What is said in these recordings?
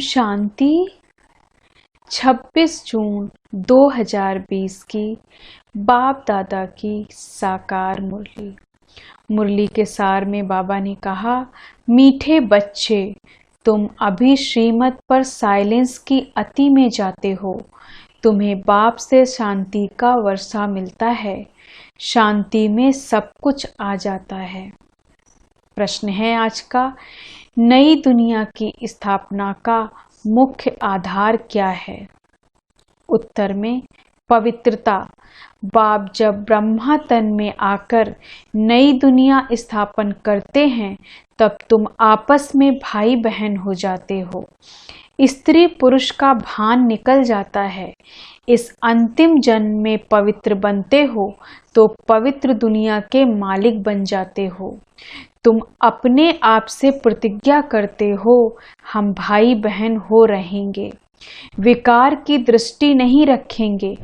शांति। 26 जून 2020 की बाप दादा की साकार मुरली। मुरली के सार में बाबा ने कहा, मीठे बच्चे, तुम अभी श्रीमत पर साइलेंस की अति में जाते हो। तुम्हें बाप से शांति का वर्षा मिलता है। शांति में सब कुछ आ जाता है। प्रश्न है आज का, नई दुनिया की स्थापना का मुख्य आधार क्या है? उत्तर में पवित्रता। बाप जब ब्रह्मा तन में आकर नई दुनिया स्थापन करते हैं, तब तुम आपस में भाई बहन हो जाते हो। स्त्री पुरुष का भान निकल जाता है। इस अंतिम जन्म में पवित्र बनते हो तो पवित्र दुनिया के मालिक बन जाते हो। तुम अपने आप से प्रतिज्ञा करते हो, हम भाई बहन हो रहेंगे। विकार की दृष्टि नहीं रखेंगे।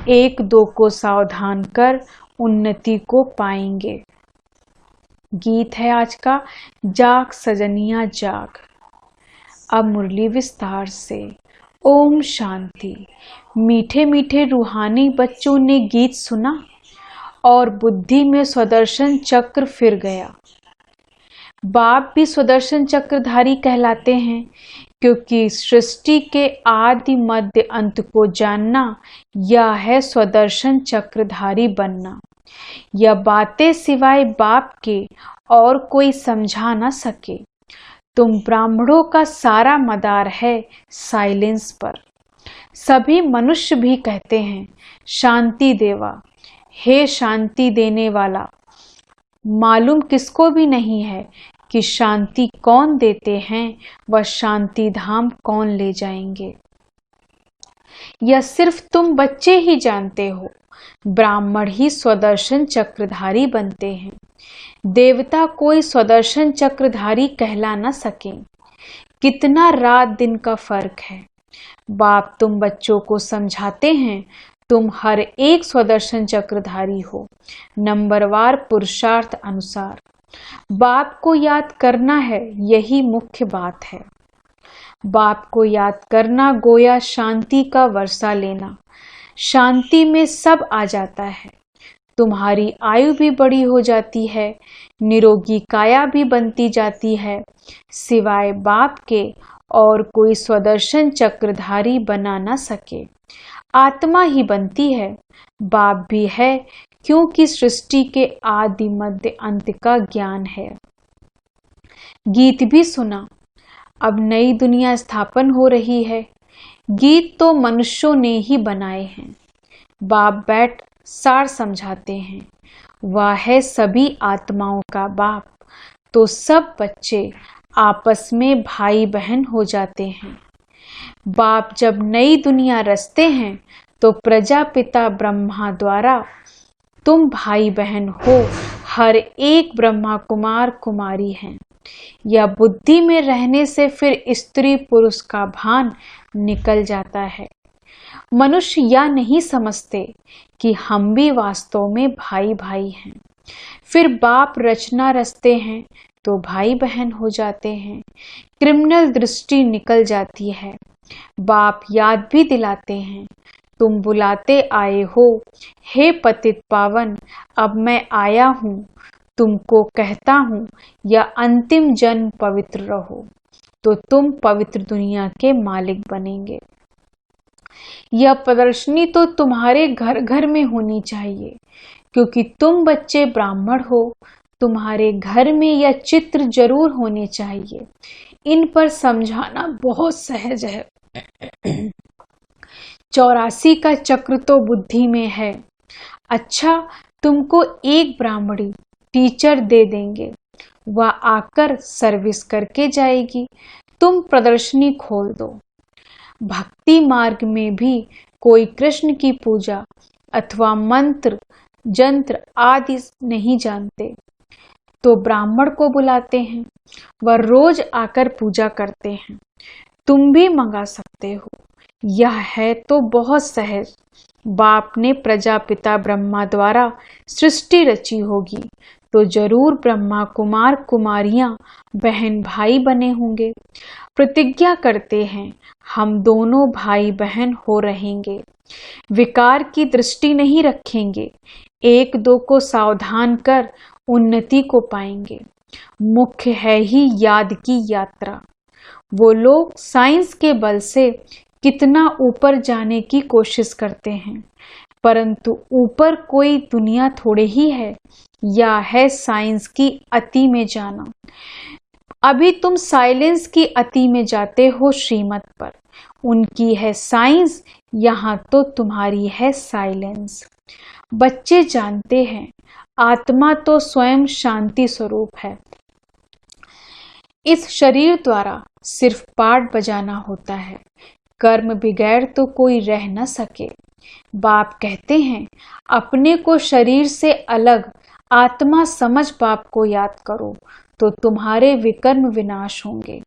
एक दो को सावधान कर उन्नति को पाएंगे। गीत है आज का, जाग सजनिया जाग। अब मुरली विस्तार से। ओम शांति। मीठे मीठे रूहानी बच्चों ने गीत सुना और बुद्धि में स्वदर्शन चक्र फिर गया। बाप भी स्वदर्शन चक्रधारी कहलाते हैं, क्योंकि सृष्टि के आदि मध्य अंत को जानना, यह है स्वदर्शन चक्रधारी बनना। यह बातें सिवाय बाप के और कोई समझा न सके। तुम ब्राह्मणों का सारा मदार है साइलेंस पर। सभी मनुष्य भी कहते हैं, शांति देवा, हे शांति देने वाला। मालूम किसको भी नहीं है कि शांति कौन देते हैं, वह शांति धाम कौन ले जाएंगे। यह सिर्फ तुम बच्चे ही जानते हो। ब्राह्मण ही स्वदर्शन चक्रधारी बनते हैं। देवता कोई स्वदर्शन चक्रधारी कहला न सके। कितना रात दिन का फर्क है। बाप तुम बच्चों को समझाते हैं, तुम हर एक स्वदर्शन चक्रधारी हो, नंबरवार पुरुषार्थ अनुसार। बाप को याद करना है, यही मुख्य बात है। बाप को याद करना गोया शांति का वर्षा लेना। शांति में सब आ जाता है। तुम्हारी आयु भी बड़ी हो जाती है, निरोगी काया भी बनती जाती है। सिवाय बाप के और कोई स्वदर्शन चक्रधारी बना न सके। आत्मा ही बनती है। बाप भी है, क्योंकि सृष्टि के आदि मध्य अंत का ज्ञान है। गीत भी सुना। अब नई दुनिया स्थापन हो रही है। गीत तो मनुष्यों ने ही बनाए हैं। बाप बैठ सार समझाते हैं। वह है सभी आत्माओं का बाप। तो सब बच्चे आपस में भाई बहन हो जाते हैं। बाप जब नई दुनिया रचते हैं, तो प्रजापिता ब्रह्मा द्वारा तुम भाई बहन हो। हर एक ब्रह्मा कुमार कुमारी हैं। यह बुद्धि में रहने से फिर स्त्री पुरुष का भान निकल जाता है। मनुष्य यह नहीं समझते कि हम भी वास्तव में भाई भाई हैं। फिर बाप रचना रचते हैं तो भाई बहन हो जाते हैं। क्रिमिनल दृष्टि निकल जाती है। बाप याद भी दिलाते हैं, तुम बुलाते आए हो, हे पतित पावन, अब मैं आया हूँ। तुमको कहता हूँ, या अंतिम जन्म पवित्र रहो, तो तुम पवित्र दुनिया के मालिक बनेंगे। यह प्रदर्शनी तो तुम्हारे घर घर में होनी चाहिए, क्योंकि तुम बच्चे ब्राह्मण हो। तुम्हारे घर में यह चित्र जरूर होने चाहिए। इन पर समझाना बहुत सहज है। 84 का चक्र तो बुद्धि में है। अच्छा, तुमको एक ब्राह्मणी टीचर दे देंगे। वह आकर सर्विस करके जाएगी। तुम प्रदर्शनी खोल दो। भक्ति मार्ग में भी कोई कृष्ण की पूजा अथवा मंत्र जंत्र आदि नहीं जानते, तो ब्राह्मण को बुलाते हैं। वह रोज आकर पूजा करते हैं। तुम भी मंगा सकते हो। यह है तो बहुत सहज। बाप ने प्रजापिता ब्रह्मा द्वारा सृष्टि रची होगी, तो जरूर ब्रह्मा कुमार कुमारियां बहन भाई बने होंगे। प्रतिज्ञा करते हैं हम दोनों भाई बहन हो रहेंगे, विकार की दृष्टि नहीं रखेंगे, एक दो को सावधान कर उन्नति को पाएंगे। मुख्य है ही याद की यात्रा। वो लोग साइंस के बल से कितना ऊपर जाने की कोशिश करते हैं, परंतु ऊपर कोई दुनिया थोड़े ही है, या है साइंस की अति में जाना। अभी तुम साइलेंस की अति में जाते हो श्रीमत पर, उनकी है साइंस, यहाँ तो तुम्हारी है साइलेंस। बच्चे जानते हैं आत्मा तो स्वयं शांति स्वरूप है, इस शरीर द्वारा सिर्फ पाठ बजाना होता है, कर्म बगैर तो कोई रह न सके। बाप कहते हैं अपने को शरीर से अलग आत्मा समझ बाप को याद करो तो तुम्हारे विकर्म विनाश होंगे।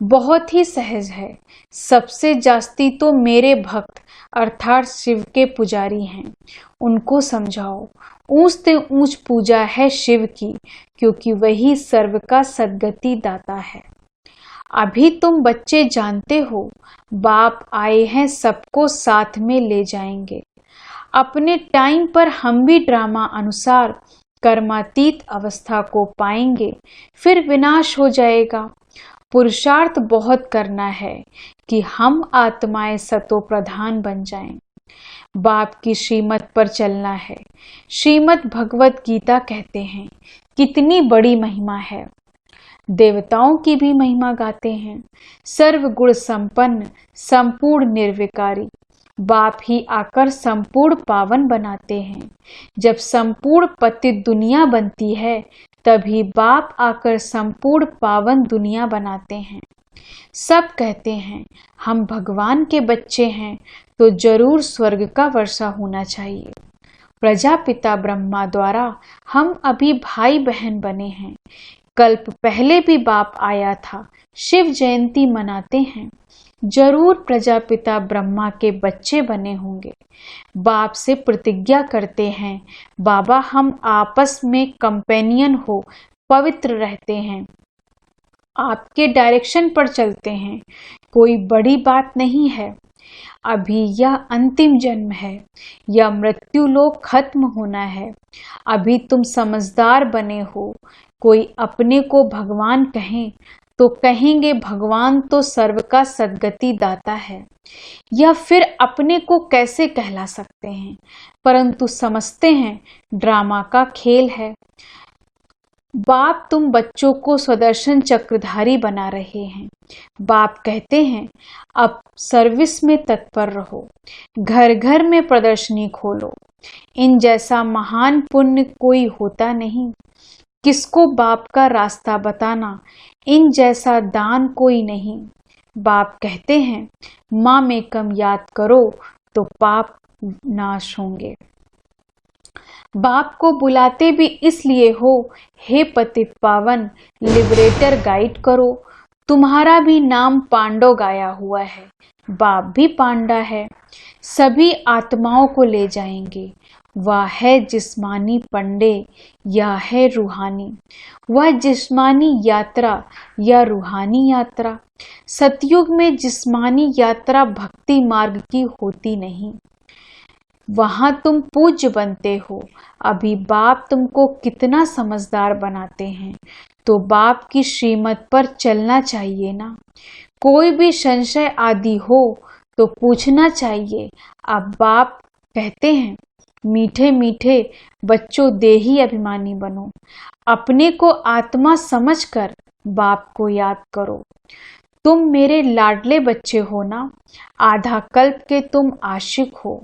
बहुत ही सहज है, सबसे जास्ती तो मेरे भक्त अर्थात शिव के पुजारी हैं, उनको समझाओ। ऊंच से ऊंच पूजा है शिव की, क्योंकि वही सर्व का सद्गति दाता है। अभी तुम बच्चे जानते हो बाप आए हैं सबको साथ में ले जाएंगे। अपने टाइम पर हम भी ड्रामा अनुसार कर्मातीत अवस्था को पाएंगे, फिर विनाश हो जाएगा। पुरुषार्थ बहुत करना है कि हम आत्माएं सतो प्रधान बन जाएं। बाप की श्रीमत पर चलना है। श्रीमद् भगवत गीता कहते हैं कितनी बड़ी महिमा है, देवताओं की भी महिमा गाते हैं। सर्व गुण संपन्न संपूर्ण निर्विकारी बाप ही आकर संपूर्ण पावन बनाते हैं। जब संपूर्ण पतित दुनिया बनती है तभी बाप आकर संपूर्ण पावन दुनिया बनाते हैं। सब कहते हैं हम भगवान के बच्चे हैं तो जरूर स्वर्ग का वर्षा होना चाहिए। प्रजापिता ब्रह्मा द्वारा हम अभी भाई बहन बने हैं। कल्प पहले भी बाप आया था, शिव जयंती मनाते हैं, जरूर प्रजापिता ब्रह्मा के बच्चे बने होंगे। बाप से प्रतिज्ञा करते हैं बाबा हम आपस में कंपेनियन हो पवित्र रहते हैं, आपके डायरेक्शन पर चलते हैं, कोई बड़ी बात नहीं है। अभी यह अंतिम जन्म है, यह मृत्यु लोक खत्म होना है। अभी तुम समझदार बने हो, कोई अपने को भगवान कहें तो कहेंगे भगवान तो सर्व का सद्गति दाता है। यह फिर अपने को कैसे कहला सकते हैं, परंतु समझते हैं ड्रामा का खेल है। बाप तुम बच्चों को स्वदर्शन चक्रधारी बना रहे हैं। बाप कहते हैं अब सर्विस में तत्पर रहो, घर घर में प्रदर्शनी खोलो। इन जैसा महान पुण्य कोई होता नहीं, किसको बाप का रास्ता बताना, इन जैसा दान कोई नहीं। बाप कहते हैं माँ में कम याद करो तो पाप नाश होंगे। बाप को बुलाते भी इसलिए हो, हे पतित पावन लिबरेटर गाइड करो। तुम्हारा भी नाम पांडव गाया हुआ है, बाप भी पांडा है। सभी आत्माओं को ले जाएंगे, वह है जिस्मानी पंडे या है रूहानी। वह जिस्मानी यात्रा या रूहानी यात्रा। सतयुग में जिस्मानी यात्रा भक्ति मार्ग की होती नहीं, वहां तुम पूज्य बनते हो। अभी बाप तुमको कितना समझदार बनाते हैं, तो बाप की श्रीमत पर चलना चाहिए ना। कोई भी संशय आदि हो तो पूछना चाहिए। अब बाप कहते हैं मीठे मीठे बच्चों देही अभिमानी बनो, अपने को आत्मा समझकर बाप को याद करो। तुम मेरे लाडले बच्चे हो ना, आधा कल्प के तुम आशिक हो।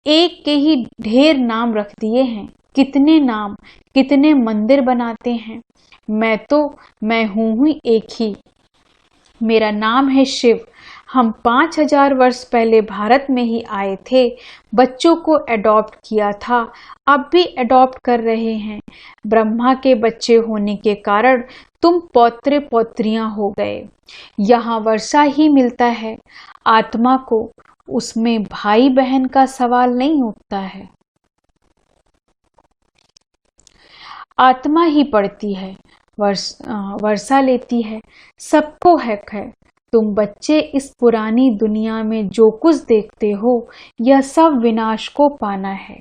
एक के ही ढेर नाम रख दिए हैं, कितने नाम कितने मंदिर बनाते हैं। मैं हूँ ही एक ही, मेरा नाम है शिव। हम 5000 वर्ष पहले भारत में ही आए थे, बच्चों को एडॉप्ट किया था, अब भी एडॉप्ट कर रहे हैं। ब्रह्मा के बच्चे होने के कारण तुम पौत्रे पौत्रियां हो गए। यहाँ वर्षा ही मिलता है आत्मा को, उसमें भाई बहन का सवाल नहीं उठता है। आत्मा ही पढ़ती है, वर्षा लेती है, सबको हक है। तुम बच्चे इस पुरानी दुनिया में जो कुछ देखते हो, यह सब विनाश को पाना है।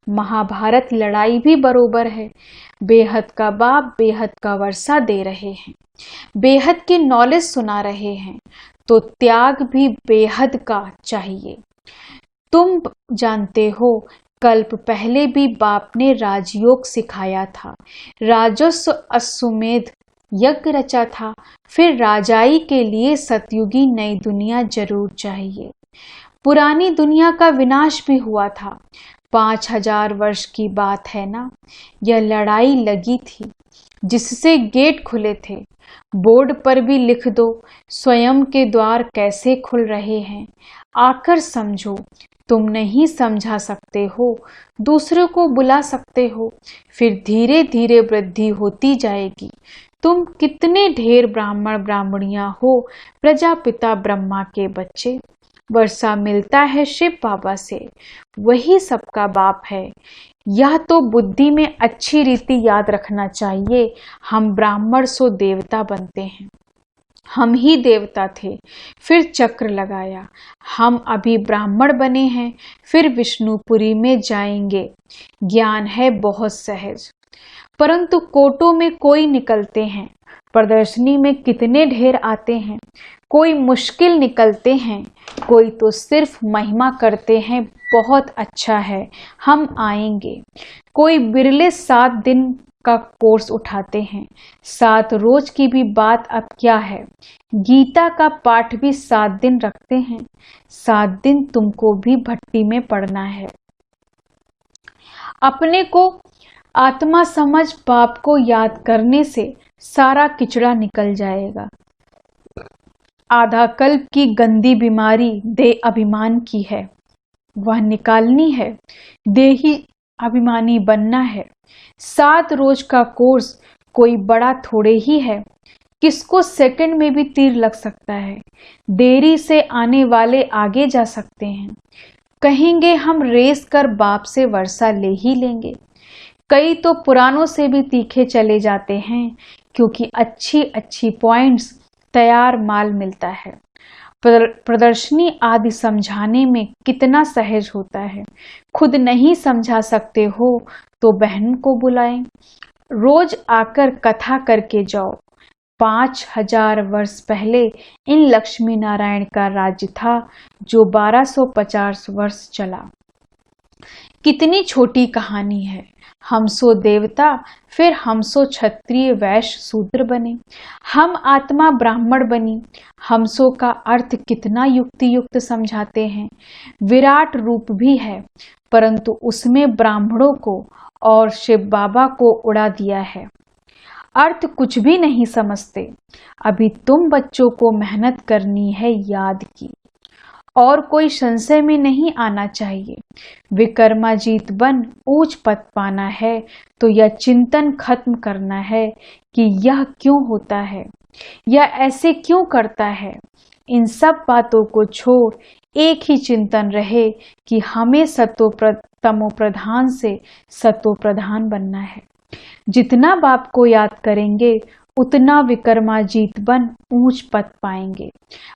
महाभारत लड़ाई भी बरोबर है। बेहद का बाप बेहद का वर्षा दे रहे हैं, बेहद की नॉलेज सुना रहे हैं, तो त्याग भी बेहद का चाहिए। तुम जानते हो, कल्प पहले भी बाप ने राजयोग सिखाया था, राजस्व अश्वमेध यज्ञ रचा था। फिर राजाई के लिए सतयुगी नई दुनिया जरूर चाहिए। पुरानी दुनिया का विनाश भी हुआ था, 5000 वर्ष की बात है ना। यह लड़ाई लगी थी जिससे गेट खुले थे। बोर्ड पर भी लिख दो, स्वयं के द्वार कैसे खुल रहे हैं। आकर समझो, तुम नहीं समझा सकते हो, दूसरों को बुला सकते हो, फिर धीरे धीरे वृद्धि होती जाएगी। तुम कितने ढेर ब्राह्मण ब्राह्मणियां हो, प्रजापिता ब्रह्मा के बच्चे। वर्षा मिलता है शिव बाबा से, वही सबका बाप है। यह तो बुद्धि में अच्छी रीति याद रखना चाहिए। हम ब्राह्मण सो देवता बनते हैं, हम ही देवता थे, फिर चक्र लगाया। हम अभी ब्राह्मण बने हैं, फिर विष्णुपुरी में जाएंगे। ज्ञान है बहुत सहज, परंतु कोटों में कोई निकलते हैं, प्रदर्शनी में कितने ढेर आते हैं। कोई मुश्किल निकलते हैं, कोई तो सिर्फ महिमा करते हैं, बहुत अच्छा है, हम आएंगे। कोई बिरले 7 दिन का कोर्स उठाते हैं, 7 रोज की भी बात अब क्या है। गीता का पाठ भी 7 दिन रखते हैं, 7 दिन तुमको भी भट्टी में पड़ना है। अपने को आत्मा समझ बाप को याद करने से सारा किचड़ा निकल जाएगा। आधा कल्प की गंदी बीमारी देह अभिमान की है, वह निकालनी है। देही अभिमानी बनना है। 7 रोज का कोर्स कोई बड़ा थोड़े ही है, किसको सेकंड में भी तीर लग सकता है। देरी से आने वाले आगे जा सकते हैं, कहेंगे हम रेस कर बाप से वर्षा ले ही लेंगे। कई तो पुरानों से भी तीखे चले जाते हैं, क्योंकि अच्छी अच्छी पॉइंट्स तैयार माल मिलता है। प्रदर्शनी आदि समझाने में कितना सहज होता है। खुद नहीं समझा सकते हो तो बहन को बुलाएं, रोज आकर कथा करके जाओ। 5000 वर्ष पहले इन लक्ष्मी नारायण का राज्य था, जो 1250 वर्ष चला। कितनी छोटी कहानी है। हम सो देवता, फिर हम सो क्षत्रिय वैश्य शूद्र बने, हम आत्मा ब्राह्मण बनी। हम सो का अर्थ कितना युक्ति युक्त समझाते हैं। विराट रूप भी है, परंतु उसमें ब्राह्मणों को और शिव बाबा को उड़ा दिया है। अर्थ कुछ भी नहीं समझते। अभी तुम बच्चों को मेहनत करनी है याद की, और कोई संशय में नहीं आना चाहिए। विक्रमाजीत बन ऊंच पद पाना है, तो यह चिंतन खत्म करना है कि यह क्यों होता है, यह ऐसे क्यों करता है। इन सब बातों को छोड़ एक ही चिंतन रहे कि हमें तमो प्रधान से सतो प्रधान बनना है। जितना बाप को याद करेंगे, उतना विक्रमाजीत बन ऊंच पद पाएंगे।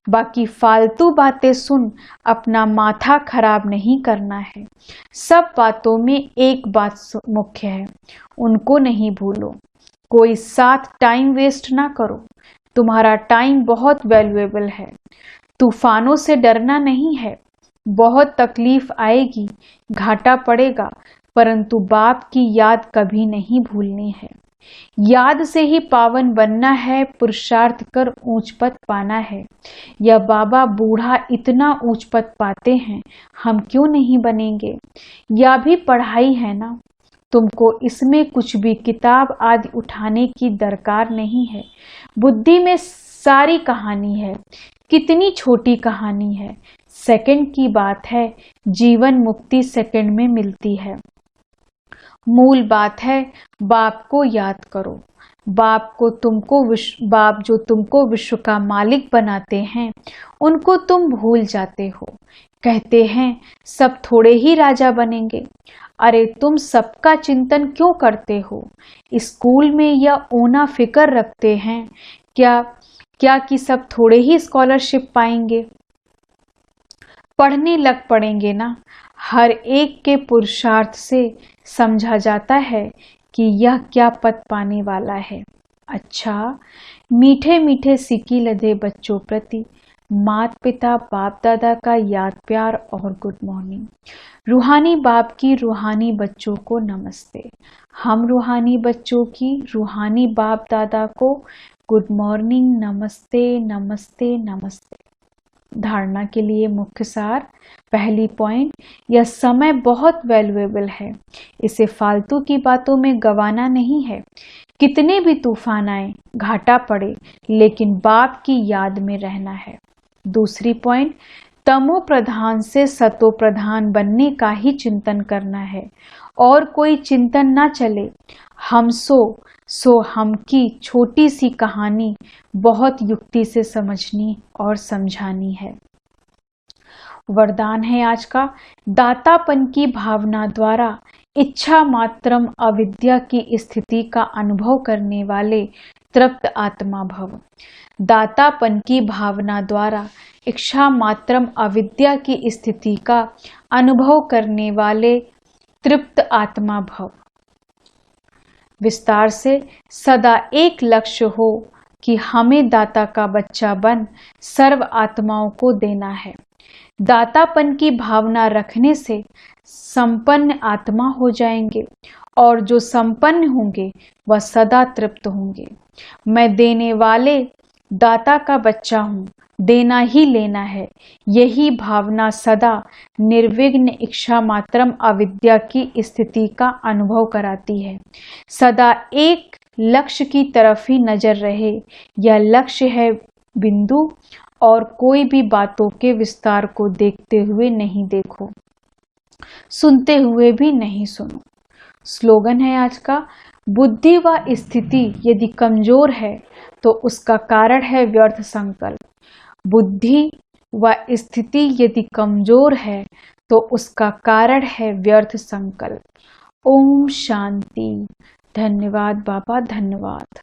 बाकी फालतू बातें सुन अपना माथा खराब नहीं करना है। सब बातों में एक बात मुख्य है, उनको नहीं भूलो। कोई साथ टाइम वेस्ट ना करो, तुम्हारा टाइम बहुत वैल्यूएबल है। तूफानों से डरना नहीं है, बहुत तकलीफ आएगी, घाटा पड़ेगा, परंतु बाप की याद कभी नहीं भूलनी है। याद से ही पावन बनना है, पुरुषार्थ कर ऊंच पद पाना है। यह बाबा बूढ़ा इतना ऊंच पद पाते हैं, हम क्यों नहीं बनेंगे। यह भी पढ़ाई है ना, तुमको इसमें कुछ भी किताब आदि उठाने की दरकार नहीं है। बुद्धि में सारी कहानी है। कितनी छोटी कहानी है, सेकंड की बात है। जीवन मुक्ति सेकंड में मिलती है। मूल बात है, बाप को याद करो। बाप जो तुमको विश्व का मालिक बनाते हैं, उनको तुम भूल जाते हो। कहते हैं सब थोड़े ही राजा बनेंगे। अरे तुम सबका चिंतन क्यों करते हो? स्कूल में यह ओना फिक्र रखते हैं क्या क्या कि सब थोड़े ही स्कॉलरशिप पाएंगे? पढ़ने लग पड़ेंगे ना। हर एक के पुरुषार्थ से समझा जाता है कि यह क्या पद पाने वाला है। अच्छा, मीठे मीठे सिक्की लदे बच्चों प्रति माता पिता बाप दादा का याद प्यार और गुड मॉर्निंग। रूहानी बाप की रूहानी बच्चों को नमस्ते। हम रूहानी बच्चों की रूहानी बाप दादा को गुड मॉर्निंग, नमस्ते नमस्ते नमस्ते। धारणा के लिए मुख्य सार। पहली पॉइंट, यह समय बहुत वैल्यूएबल है, इसे फालतू की बातों में गंवाना नहीं है। कितने भी तूफान आए, घाटा पड़े, लेकिन बाप की याद में रहना है। दूसरी पॉइंट, तमो प्रधान से सतो प्रधान बनने का ही चिंतन करना है, और कोई चिंतन ना चले। हम सो हम की छोटी सी कहानी बहुत युक्ति से समझनी और समझानी है। वरदान है आज का, दातापन की भावना द्वारा इच्छा मात्रम अविद्या की स्थिति का अनुभव करने वाले तृप्त आत्मा भव। दातापन की भावना द्वारा इच्छा मात्रम अविद्या की स्थिति का अनुभव करने वाले तृप्त आत्मा भव। विस्तार से, सदा एक लक्ष्य हो कि हमें दाता का बच्चा बन सर्व आत्माओं को देना है। दातापन की भावना रखने से संपन्न आत्मा हो जाएंगे, और जो संपन्न होंगे वह सदा तृप्त होंगे। मैं देने वाले दाता का बच्चा हूँ, देना ही लेना है, यही भावना सदा निर्विघ्न इच्छा मात्रम अविद्या की स्थिति का अनुभव कराती है। सदा एक लक्ष्य की तरफ ही नजर रहे, यह लक्ष्य है बिंदु, और कोई भी बातों के विस्तार को देखते हुए नहीं देखो, सुनते हुए भी नहीं सुनो। स्लोगन है आज का, बुद्धि व स्थिति यदि कमजोर है तो उसका कारण है व्यर्थ संकल्प। बुद्धि व स्थिति यदि कमजोर है तो उसका कारण है व्यर्थ संकल्प। ओम शांति। धन्यवाद बाबा, धन्यवाद।